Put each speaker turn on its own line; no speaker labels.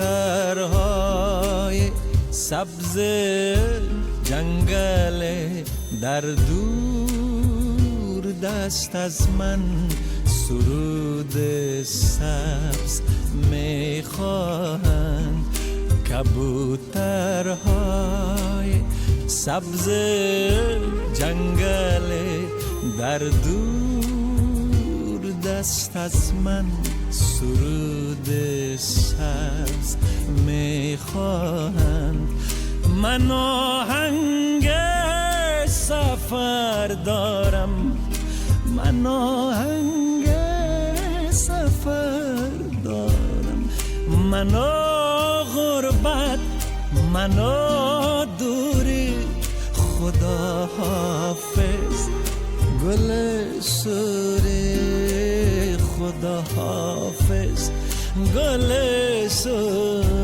کبوترهای سبز جنگل در دور دست از من سرود سبز میخواهند. کبوترهای سبز جنگل در دور دست از من سرود سبز میخواهند. من آهنگ سفر دارم، من آهنگ سفر دارم، من غربت، من دوری. خدا حافظ گل سوری، خدا حافظ گل سوری.